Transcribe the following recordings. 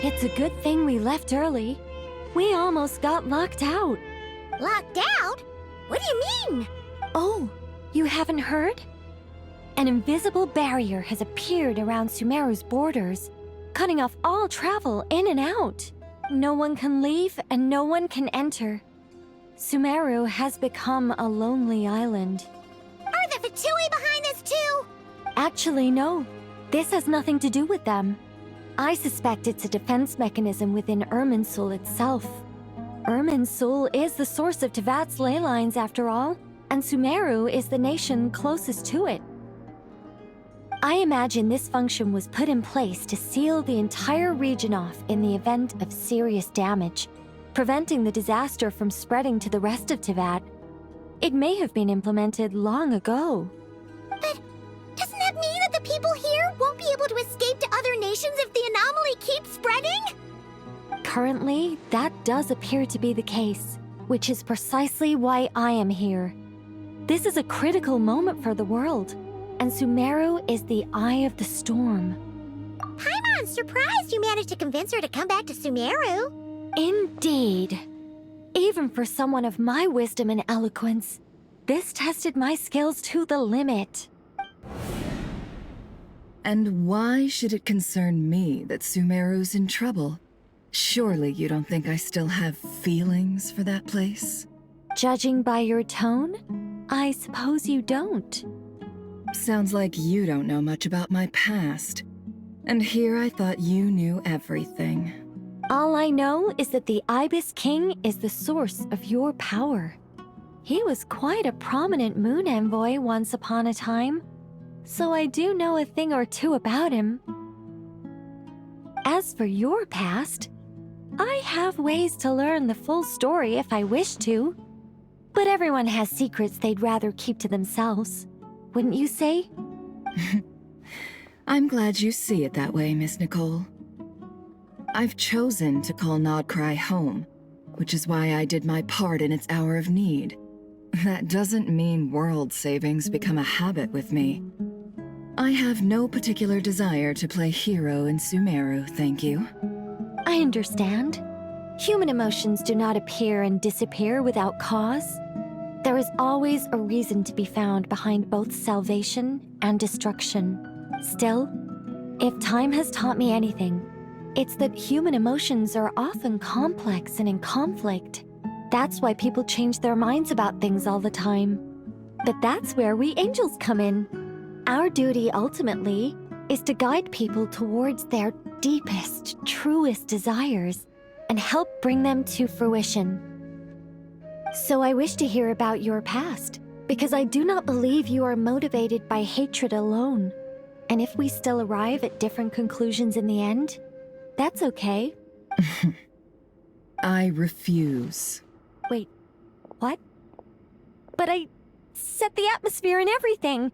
It's a good thing we left early. We almost got locked out. Locked out? What do you mean? Oh, you haven't heard? An invisible barrier has appeared around Sumeru's borders, cutting off all travel in and out. No one can leave and no one can enter. Sumeru has become a lonely island. Are the Fatui behind this too? Actually, no. This has nothing to do with them. I suspect it's a defense mechanism within Irminsul itself. Irminsul is the source of Tevat's ley lines after all, and Sumeru is the nation closest to it. I imagine this function was put in place to seal the entire region off in the event of serious damage, preventing the disaster from spreading to the rest of Tevat. It may have been implemented long ago. But doesn't that mean that the people here won't be able to escape to other nations if the anomaly keeps spreading? Currently, that does appear to be the case, which is precisely why I am here. This is a critical moment for the world, and Sumeru is the eye of the storm. Paimon's surprised you managed to convince her to come back to Sumeru. Indeed. Even for someone of my wisdom and eloquence, this tested my skills to the limit. And why should it concern me that Sumeru's in trouble? Surely you don't think I still have feelings for that place? Judging by your tone, I suppose you don't. Sounds like you don't know much about my past. And here I thought you knew everything. All I know is that the Ibis King is the source of your power. He was quite a prominent moon envoy once upon a time, so I do know a thing or two about him. As for your past, I have ways to learn the full story if I wish to. But everyone has secrets they'd rather keep to themselves, wouldn't you say? I'm glad you see it that way, Miss Nicole. I've chosen to call Nodcry home, which is why I did my part in its hour of need. That doesn't mean world savings become a habit with me. I have no particular desire to play hero in Sumeru, thank you. I understand. Human emotions do not appear and disappear without cause. There is always a reason to be found behind both salvation and destruction. Still, if time has taught me anything, it's that human emotions are often complex and in conflict. That's why people change their minds about things all the time. But that's where we angels come in. Our duty, ultimately, is to guide people towards their deepest, truest desires and help bring them to fruition. So I wish to hear about your past, because I do not believe you are motivated by hatred alone. And if we still arrive at different conclusions in the end, that's okay. I refuse. Wait, what? But I set the atmosphere and everything.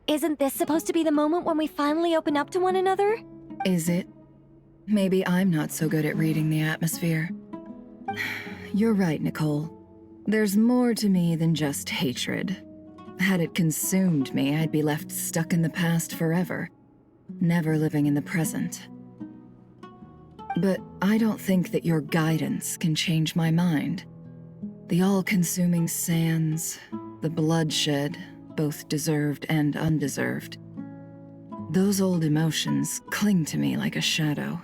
Isn't this supposed to be the moment when we finally open up to one another? Is it? Maybe I'm not so good at reading the atmosphere. You're right, Nicole. There's more to me than just hatred. Had it consumed me, I'd be left stuck in the past forever, never living in the present. But I don't think that your guidance can change my mind. The all-consuming sands, the bloodshed, both deserved and undeserved. Those old emotions cling to me like a shadow.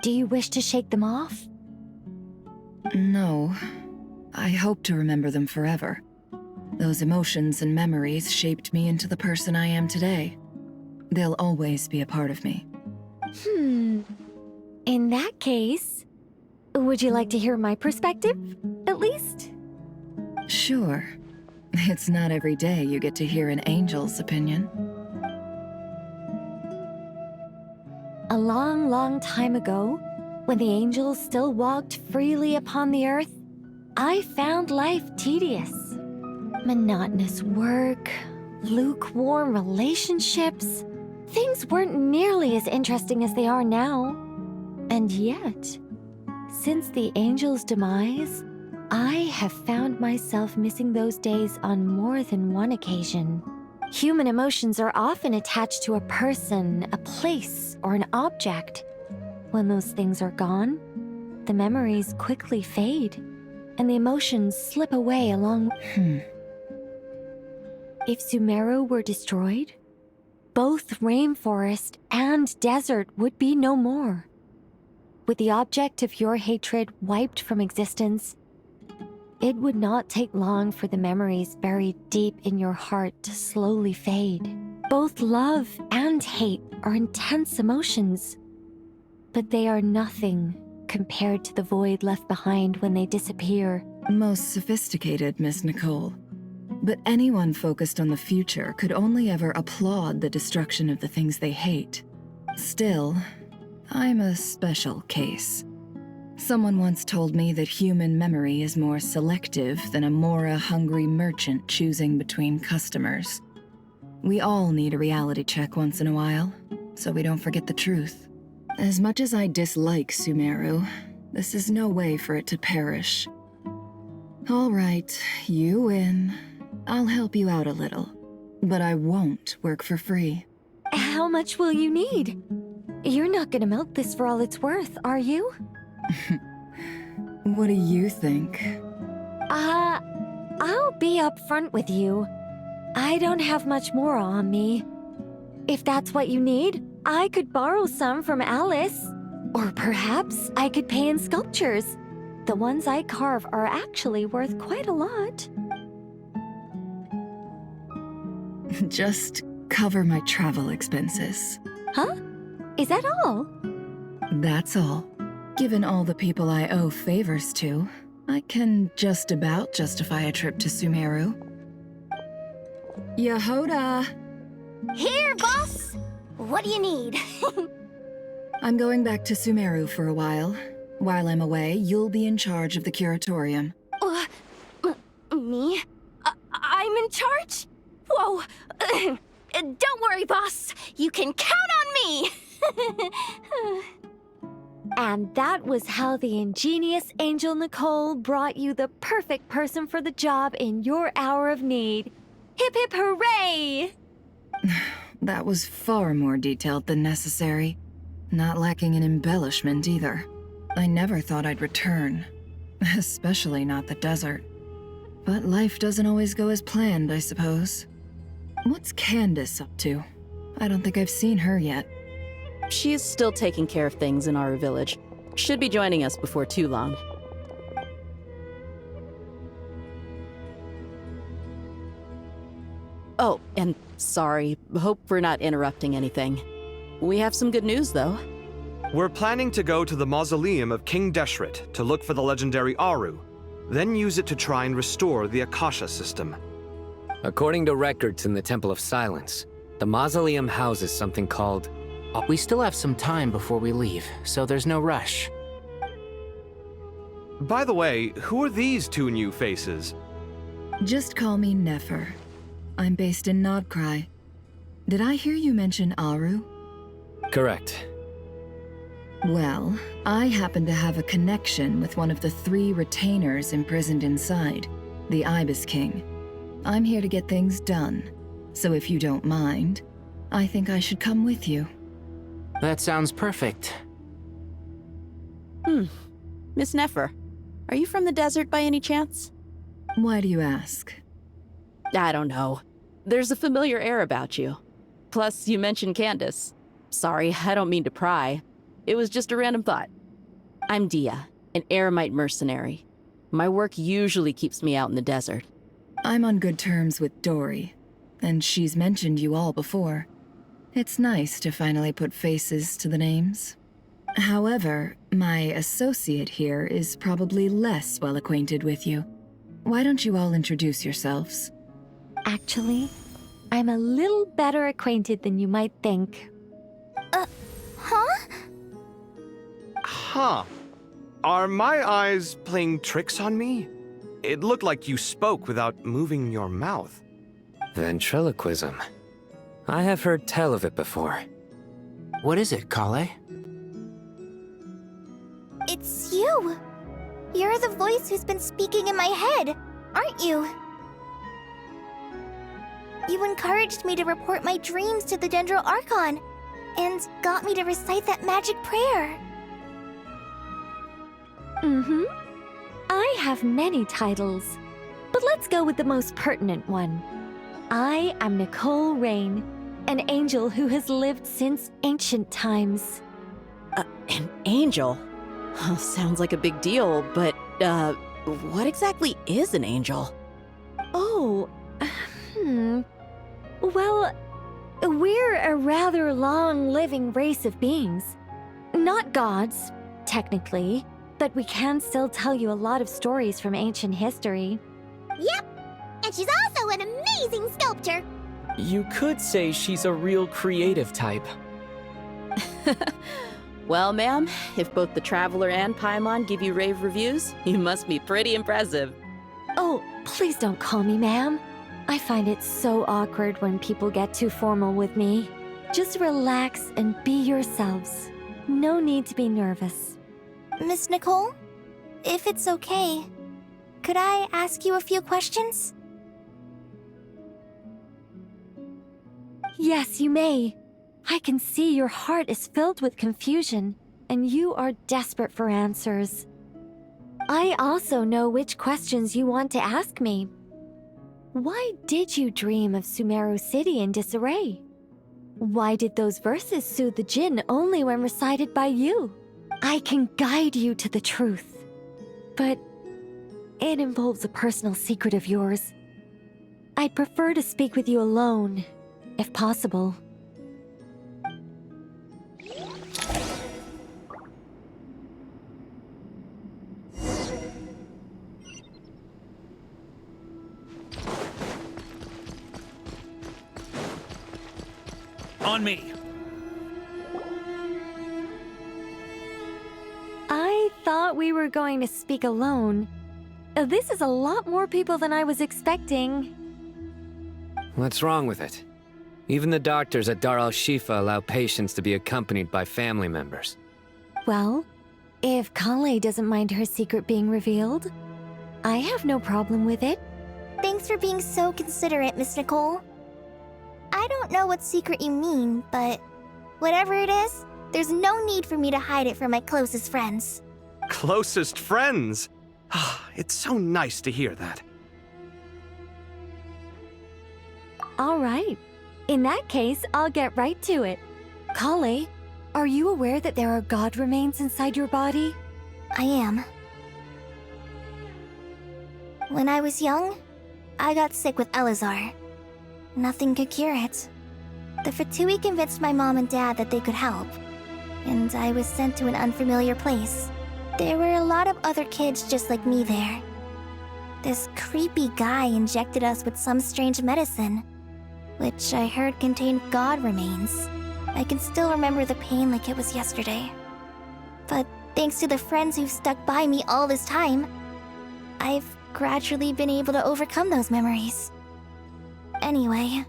Do you wish to shake them off? No. I hope to remember them forever. Those emotions and memories shaped me into the person I am today. They'll always be a part of me. In that case, would you like to hear my perspective, at least? Sure. It's not every day you get to hear an angel's opinion. A long, long time ago, when the angels still walked freely upon the earth, I found life tedious. Monotonous work, lukewarm relationships. Things weren't nearly as interesting as they are now. And yet, since the angels' demise, I have found myself missing those days on more than one occasion. Human emotions are often attached to a person, a place, or an object. When those things are gone, the memories quickly fade, and the emotions slip away along. If Sumeru were destroyed, both rainforest and desert would be no more. With the object of your hatred wiped from existence, it would not take long for the memories buried deep in your heart to slowly fade. Both love and hate are intense emotions, but they are nothing compared to the void left behind when they disappear. Most sophisticated, Miss Nicole. But anyone focused on the future could only ever applaud the destruction of the things they hate. Still, I'm a special case. Someone once told me that human memory is more selective than a Mora-hungry merchant choosing between customers. We all need a reality check once in a while, so we don't forget the truth. As much as I dislike Sumeru, this is no way for it to perish. All right, you win. I'll help you out a little, but I won't work for free. How much will you need? You're not gonna milk this for all it's worth, are you? What do you think? I'll be upfront with you. I don't have much more on me. If that's what you need, I could borrow some from Alice. Or perhaps I could pay in sculptures. The ones I carve are actually worth quite a lot. Just cover my travel expenses. Huh? Is that all? That's all. Given all the people I owe favors to, I can just about justify a trip to Sumeru. Yehoda! Here, boss! What do you need? I'm going back to Sumeru for a while. While I'm away, you'll be in charge of the curatorium. Me? I'm in charge? Whoa! Don't worry, boss. You can count on me! And that was how the ingenious Angel Nicole brought you the perfect person for the job in your hour of need. Hip hip hooray! That was far more detailed than necessary. Not lacking in embellishment either. I never thought I'd return. Especially not the desert. But life doesn't always go as planned, I suppose. What's Candace up to? I don't think I've seen her yet. She's still taking care of things in our village. Should be joining us before too long. Oh, and sorry. Hope we're not interrupting anything. We have some good news, though. We're planning to go to the mausoleum of King Deshret to look for the legendary Aru, then use it to try and restore the Akasha system. According to records in the Temple of Silence, the mausoleum houses something called... We still have some time before we leave, so there's no rush. By the way, who are these two new faces? Just call me Nefer. I'm based in Nodcry. Did I hear you mention Aru? Correct. Well, I happen to have a connection with one of the 3 retainers imprisoned inside, the Ibis King. I'm here to get things done, so if you don't mind, I think I should come with you. That sounds perfect. Miss Nefer, are you from the desert by any chance? Why do you ask? I don't know. There's a familiar air about you. Plus, you mentioned Candace. Sorry, I don't mean to pry. It was just a random thought. I'm Dia, an eremite mercenary. My work usually keeps me out in the desert. I'm on good terms with Dory, and she's mentioned you all before. It's nice to finally put faces to the names. However, my associate here is probably less well acquainted with you. Why don't you all introduce yourselves? Actually, I'm a little better acquainted than you might think. Huh? Huh. Are my eyes playing tricks on me? It looked like you spoke without moving your mouth. Ventriloquism. I have heard tell of it before. What is it, Kale? It's you! You're the voice who's been speaking in my head, aren't you? You encouraged me to report my dreams to the Dendro Archon, and got me to recite that magic prayer. Mm-hmm. I have many titles, but let's go with the most pertinent one. I am Nicole Rain, an angel who has lived since ancient times. An angel? Sounds like a big deal, but, what exactly is an angel? Oh, Well, we're a rather long-living race of beings. Not gods, technically, but we can still tell you a lot of stories from ancient history. Yep, and she's also an amazing sculptor. You could say she's a real creative type. Well, ma'am, if both the Traveler and Paimon give you rave reviews, you must be pretty impressive. Oh, please don't call me ma'am. I find it so awkward when people get too formal with me. Just relax and be yourselves. No need to be nervous. Miss Nicole, if it's okay, could I ask you a few questions? Yes, you may. I can see your heart is filled with confusion, and you are desperate for answers. I also know which questions you want to ask me. Why did you dream of Sumeru City in disarray? Why did those verses soothe the djinn only when recited by you? I can guide you to the truth, but it involves a personal secret of yours. I'd prefer to speak with you alone, if possible. On me. I thought we were going to speak alone. This is a lot more people than I was expecting. What's wrong with it? Even the doctors at Dar al-Shifa allow patients to be accompanied by family members. Well, if Kale doesn't mind her secret being revealed, I have no problem with it. Thanks for being so considerate, Miss Nicole. I don't know what secret you mean, but whatever it is, there's no need for me to hide it from my closest friends. Closest friends? It's so nice to hear that. All right. In that case, I'll get right to it. Kale, are you aware that there are god remains inside your body? I am. When I was young, I got sick with Elazar. Nothing could cure it. The Fatui convinced my mom and dad that they could help, and I was sent to an unfamiliar place. There were a lot of other kids just like me there. This creepy guy injected us with some strange medicine, which I heard contained god remains. I can still remember the pain like it was yesterday. But thanks to the friends who've stuck by me all this time, I've gradually been able to overcome those memories. Anyway,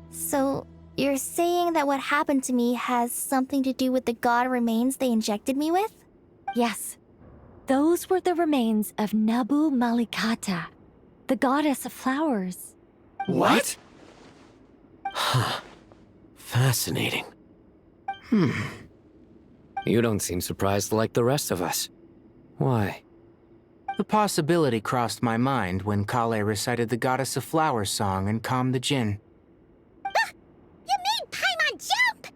so you're saying that what happened to me has something to do with the god remains they injected me with? Yes. Those were the remains of Nabu Malikata, the goddess of flowers. What? Huh. Fascinating. You don't seem surprised like the rest of us. Why? The possibility crossed my mind when Kale recited the Goddess of Flowers song and calmed the djinn. You made Paimon jump!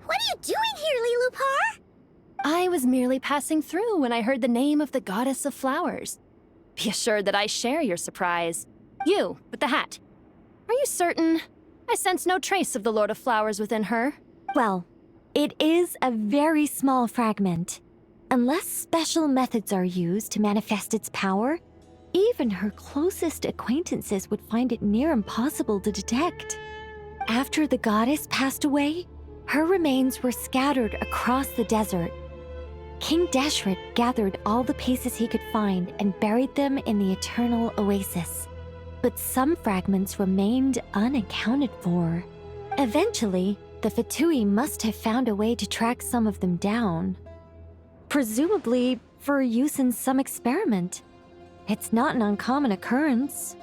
What are you doing here, Lilupar? I was merely passing through when I heard the name of the Goddess of Flowers. Be assured that I share your surprise. You, with the hat. Are you certain? I sense no trace of the Lord of Flowers within her. Well, it is a very small fragment. Unless special methods are used to manifest its power, even her closest acquaintances would find it near impossible to detect. After the goddess passed away, her remains were scattered across the desert. King Deshret gathered all the pieces he could find and buried them in the eternal oasis. But some fragments remained unaccounted for. Eventually, the Fatui must have found a way to track some of them down. Presumably for use in some experiment. It's not an uncommon occurrence.